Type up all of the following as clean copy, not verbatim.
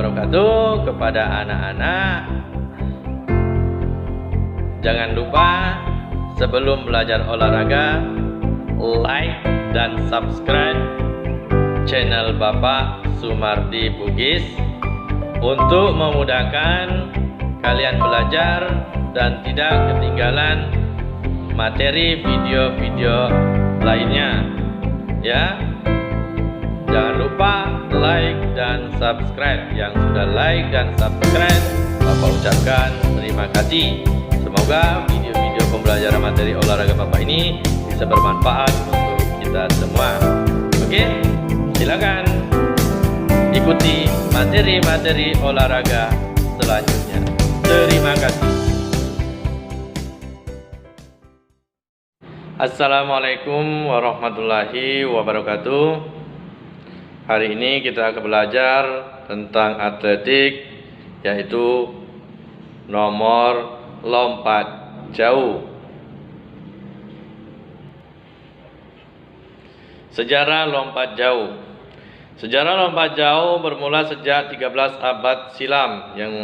wabarakatuh. Kepada anak-anak, jangan lupa sebelum belajar olahraga, like dan subscribe channel Bapak Sumardi Bugis untuk memudahkan kalian belajar dan tidak ketinggalan materi video-video lainnya, ya. Jangan lupa like dan subscribe. Yang sudah like dan subscribe, Bapak ucapkan terima kasih. Semoga video-video pembelajaran materi olahraga Bapak ini bisa bermanfaat untuk kita semua. Oke, silakan ikuti materi-materi olahraga selanjutnya. Terima kasih. Assalamualaikum warahmatullahi wabarakatuh. Hari ini kita akan belajar tentang atletik, yaitu nomor lompat jauh. Sejarah lompat jauh. Sejarah lompat jauh bermula sejak 13 abad silam, yang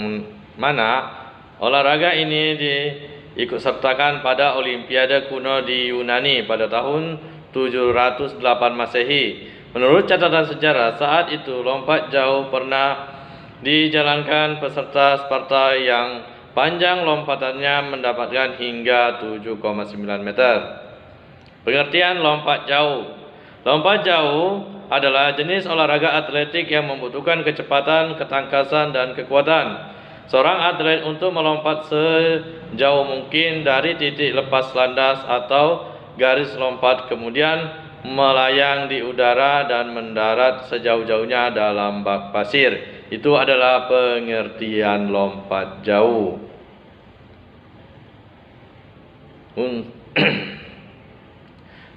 mana olahraga ini diikutsertakan pada Olimpiade kuno di Yunani pada tahun 708 Masehi. Menurut catatan sejarah, saat itu lompat jauh pernah dijalankan peserta Sparta yang panjang lompatannya mendapatkan hingga 7,9 meter. Pengertian lompat jauh. Lompat jauh adalah jenis olahraga atletik yang membutuhkan kecepatan, ketangkasan, dan kekuatan. Seorang atlet untuk melompat sejauh mungkin dari titik lepas landas atau garis lompat, kemudian melayang di udara dan mendarat sejauh-jauhnya dalam bak pasir. Itu adalah pengertian lompat jauh.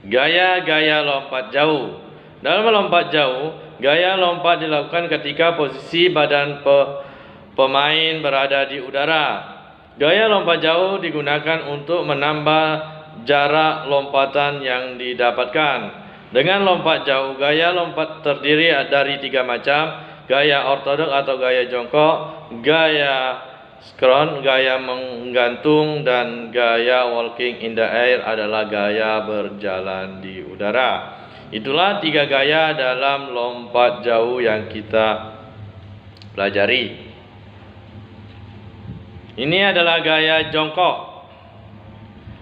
Gaya-gaya lompat jauh. Dalam melompat jauh, gaya lompat dilakukan ketika posisi badan pemain berada di udara. Gaya lompat jauh digunakan untuk menambah jarak lompatan yang didapatkan. Dengan lompat jauh, gaya lompat terdiri dari 3 macam: gaya ortodok atau gaya jongkok, gaya scroll, gaya menggantung, dan gaya walking in the air adalah gaya berjalan di udara. Itulah 3 gaya dalam lompat jauh yang kita pelajari. Ini adalah gaya jongkok.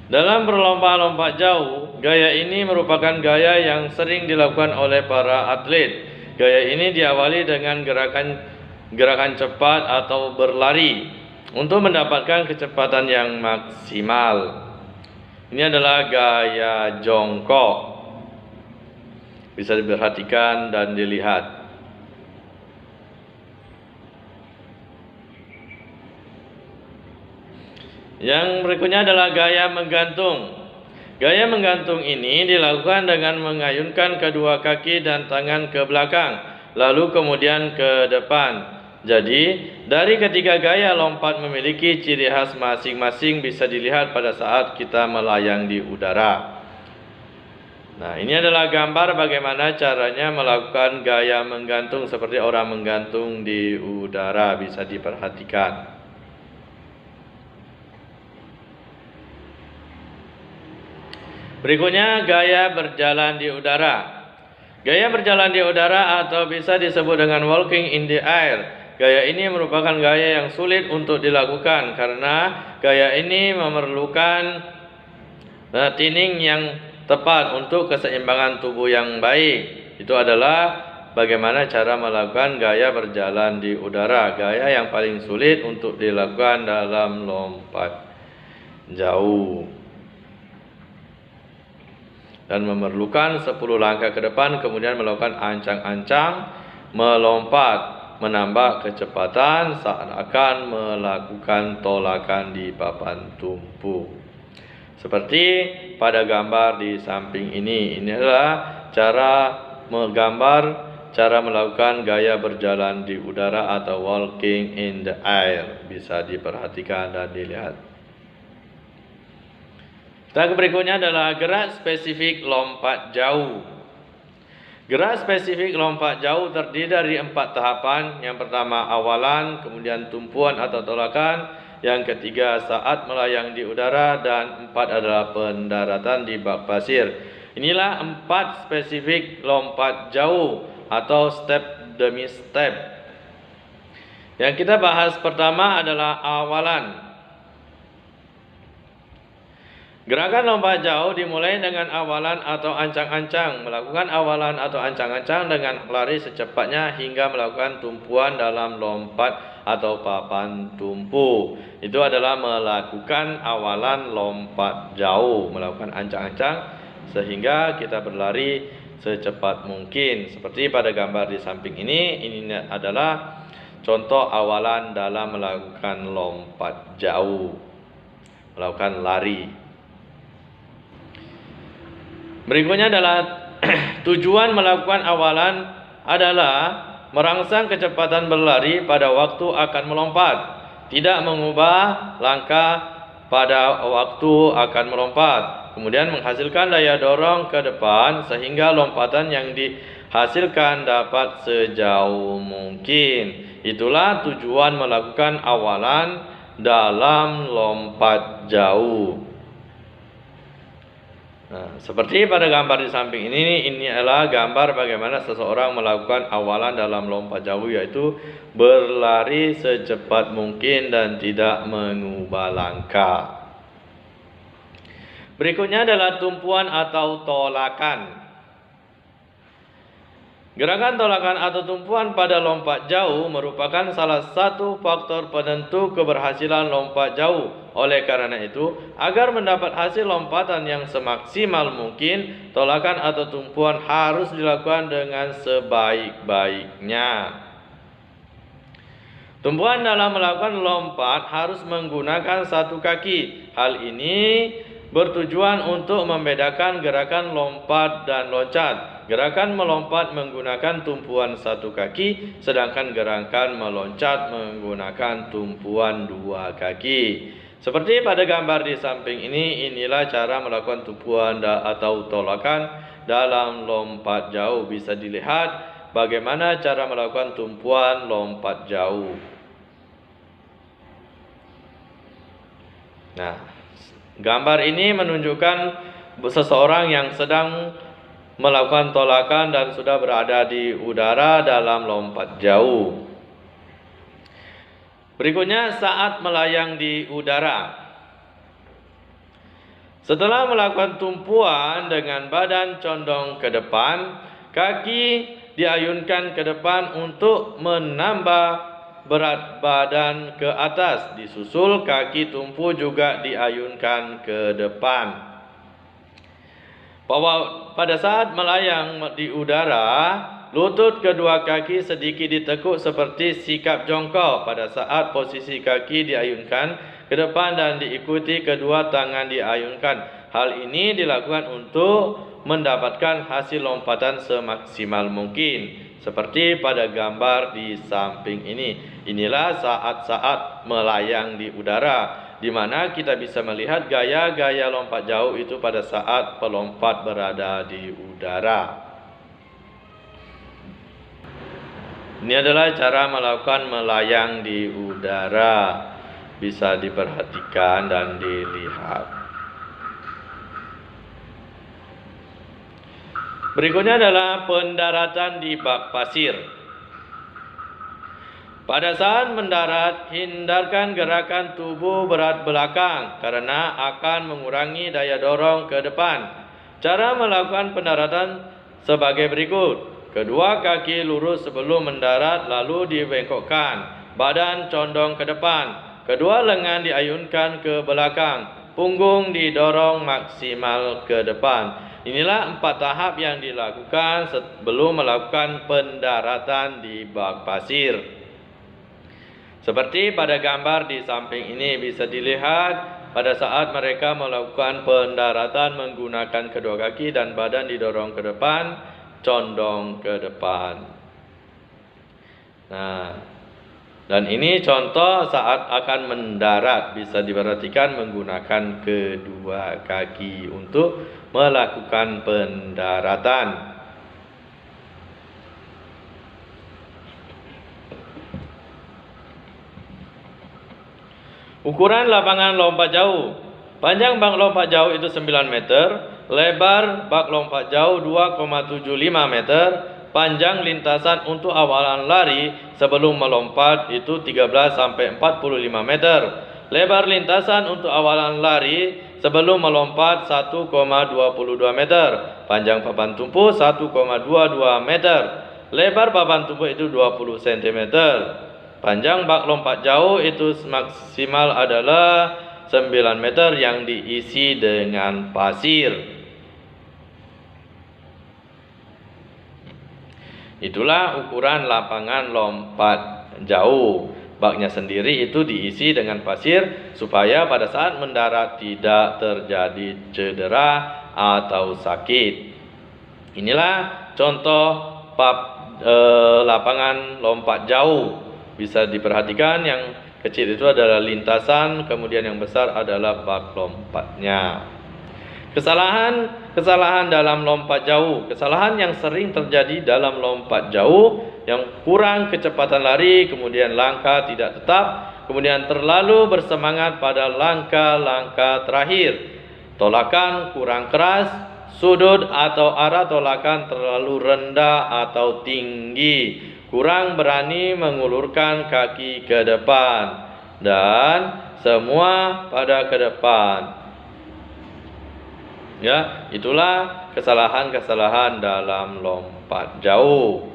Dalam berlompat-lompat jauh, gaya ini merupakan gaya yang sering dilakukan oleh para atlet. Gaya ini diawali dengan gerakan cepat atau berlari untuk mendapatkan kecepatan yang maksimal. Ini adalah gaya jongkok. Bisa diperhatikan dan dilihat. Yang berikutnya adalah gaya menggantung. Gaya menggantung ini dilakukan dengan mengayunkan kedua kaki dan tangan ke belakang, lalu kemudian ke depan. Jadi, dari ketiga gaya lompat memiliki ciri khas masing-masing, bisa dilihat pada saat kita melayang di udara. Nah, ini adalah gambar bagaimana caranya melakukan gaya menggantung seperti orang menggantung di udara, bisa diperhatikan. Berikutnya, gaya berjalan di udara. Gaya berjalan di udara atau bisa disebut dengan walking in the air. Gaya ini merupakan gaya yang sulit untuk dilakukan karena gaya ini memerlukan tuning yang tepat untuk keseimbangan tubuh yang baik. Itu adalah bagaimana cara melakukan gaya berjalan di udara. Gaya yang paling sulit untuk dilakukan dalam lompat jauh. Dan memerlukan 10 langkah ke depan, kemudian melakukan ancang-ancang, melompat, menambah kecepatan saat akan melakukan tolakan di papan tumpu. Seperti pada gambar di samping ini. Ini adalah cara menggambar cara melakukan gaya berjalan di udara atau walking in the air. Bisa diperhatikan dan dilihat. Berikutnya adalah gerak spesifik lompat jauh. Gerak spesifik lompat jauh terdiri dari 4 tahapan. Yang pertama awalan, kemudian tumpuan atau tolakan, yang ketiga saat melayang di udara, dan 4 adalah pendaratan di bak pasir. Inilah 4 spesifik lompat jauh atau step demi step. Yang kita bahas pertama adalah awalan. Gerakan lompat jauh dimulai dengan awalan atau ancang-ancang. Melakukan awalan atau ancang-ancang dengan lari secepatnya hingga melakukan tumpuan dalam lompat atau papan tumpu. Itu adalah melakukan awalan lompat jauh, melakukan ancang-ancang sehingga kita berlari secepat mungkin. Seperti pada gambar di samping ini adalah contoh awalan dalam melakukan lompat jauh, melakukan lari. Berikutnya adalah tujuan melakukan awalan adalah merangsang kecepatan berlari pada waktu akan melompat, tidak mengubah langkah pada waktu akan melompat, kemudian menghasilkan daya dorong ke depan sehingga lompatan yang dihasilkan dapat sejauh mungkin. Itulah tujuan melakukan awalan dalam lompat jauh. Nah, seperti pada gambar di samping ini adalah gambar bagaimana seseorang melakukan awalan dalam lompat jauh, yaitu berlari secepat mungkin dan tidak mengubah langkah. Berikutnya adalah tumpuan atau tolakan. Gerakan tolakan atau tumpuan pada lompat jauh merupakan salah satu faktor penentu keberhasilan lompat jauh. Oleh karena itu, agar mendapat hasil lompatan yang semaksimal mungkin, tolakan atau tumpuan harus dilakukan dengan sebaik-baiknya. Tumpuan dalam melakukan lompat harus menggunakan satu kaki. Hal ini bertujuan untuk membedakan gerakan lompat dan loncat. Gerakan melompat menggunakan tumpuan satu kaki, sedangkan gerakan meloncat menggunakan tumpuan dua kaki. Seperti pada gambar di samping ini, inilah cara melakukan tumpuan atau tolakan dalam lompat jauh. Bisa dilihat bagaimana cara melakukan tumpuan lompat jauh. Nah, gambar ini menunjukkan seseorang yang sedang melakukan tolakan dan sudah berada di udara dalam lompat jauh. Berikutnya saat melayang di udara. Setelah melakukan tumpuan dengan badan condong ke depan, kaki diayunkan ke depan untuk menambah berat badan ke atas. Disusul kaki tumpu juga diayunkan ke depan. Bahwa pada saat melayang di udara, lutut kedua kaki sedikit ditekuk seperti sikap jongkok. Pada saat posisi kaki diayunkan ke depan dan diikuti kedua tangan diayunkan. Hal ini dilakukan untuk mendapatkan hasil lompatan semaksimal mungkin. Seperti pada gambar di samping ini. Inilah saat-saat melayang di udara, di mana kita bisa melihat gaya-gaya lompat jauh itu pada saat pelompat berada di udara. Ini adalah cara melakukan melayang di udara. Bisa diperhatikan dan dilihat. Berikutnya adalah pendaratan di bak pasir. Pada saat mendarat, hindarkan gerakan tubuh berat belakang karena akan mengurangi daya dorong ke depan. Cara melakukan pendaratan sebagai berikut. Kedua kaki lurus sebelum mendarat lalu dibengkokkan. Badan condong ke depan. Kedua lengan diayunkan ke belakang. Punggung didorong maksimal ke depan. Inilah 4 tahap yang dilakukan sebelum melakukan pendaratan di bak pasir. Seperti pada gambar di samping ini bisa dilihat pada saat mereka melakukan pendaratan menggunakan kedua kaki dan badan didorong ke depan, condong ke depan. Nah, dan ini contoh saat akan mendarat, bisa diperhatikan menggunakan kedua kaki untuk melakukan pendaratan. Ukuran lapangan lompat jauh. Panjang bak lompat jauh itu 9 meter, lebar bak lompat jauh 2,75 meter, panjang lintasan untuk awalan lari sebelum melompat itu 13 sampai 45 meter. Lebar lintasan untuk awalan lari sebelum melompat 1,22 meter. Panjang papan tumpu 1,22 meter. Lebar papan tumpu itu 20 cm. Panjang bak lompat jauh itu maksimal adalah 9 meter yang diisi dengan pasir. Itulah ukuran lapangan lompat jauh. Baknya sendiri itu diisi dengan pasir supaya pada saat mendarat tidak terjadi cedera atau sakit. Inilah contoh lapangan lompat jauh. Bisa diperhatikan yang kecil itu adalah lintasan, kemudian yang besar adalah bak lompatnya. Kesalahan dalam lompat jauh. Kesalahan yang sering terjadi dalam lompat jauh yang kurang kecepatan lari, kemudian langkah tidak tetap, kemudian terlalu bersemangat pada langkah-langkah terakhir. Tolakan kurang keras, sudut atau arah tolakan terlalu rendah atau tinggi, kurang berani mengulurkan kaki ke depan, dan semua pada ke depan. Ya, itulah kesalahan-kesalahan dalam lompat jauh.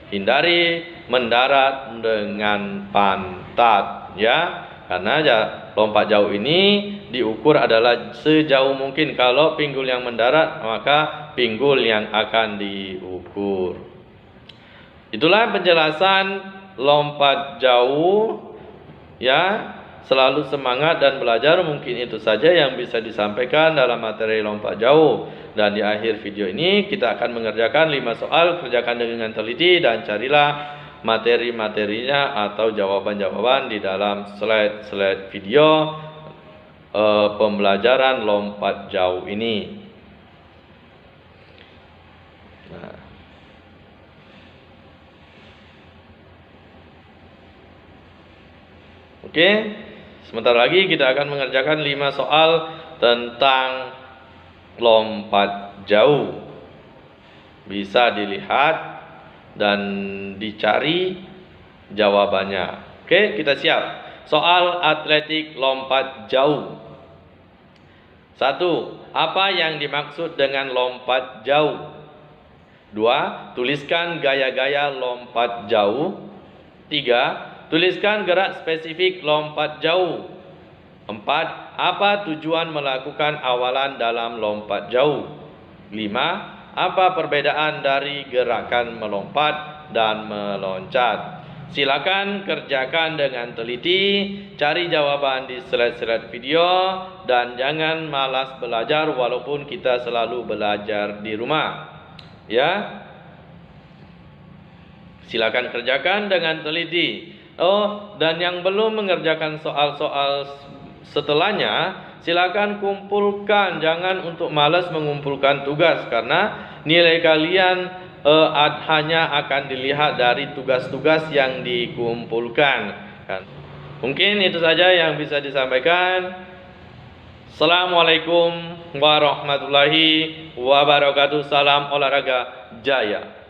Hindari mendarat dengan pantat, ya, karena lompat jauh ini diukur adalah sejauh mungkin. Kalau pinggul yang mendarat, maka pinggul yang akan diukur. Itulah penjelasan lompat jauh, ya. Selalu semangat dan belajar. Mungkin itu saja yang bisa disampaikan dalam materi lompat jauh. Dan di akhir video ini kita akan mengerjakan 5 soal. Kerjakan dengan teliti dan carilah materi-materinya atau jawaban-jawaban di dalam slide-slide video pembelajaran lompat jauh ini. Nah. Oke. Sebentar lagi kita akan mengerjakan 5 soal tentang lompat jauh. Bisa dilihat dan dicari jawabannya. Oke, kita siap. Soal atletik lompat jauh. 1. Apa yang dimaksud dengan lompat jauh? 2. Tuliskan gaya-gaya lompat jauh. 3. Tuliskan gerak spesifik lompat jauh. 4. Apa tujuan melakukan awalan dalam lompat jauh? 5. Apa perbedaan dari gerakan melompat dan meloncat? Silakan kerjakan dengan teliti, cari jawaban di slide-slide video, dan jangan malas belajar walaupun kita selalu belajar di rumah. Ya. Silakan kerjakan dengan teliti. Oh, dan yang belum mengerjakan soal-soal setelahnya, silakan kumpulkan. Jangan untuk malas mengumpulkan tugas, karena nilai kalian hanya akan dilihat dari tugas-tugas yang dikumpulkan. Mungkin itu saja yang bisa disampaikan. Assalamualaikum warahmatullahi wabarakatuh. Salam olahraga jaya.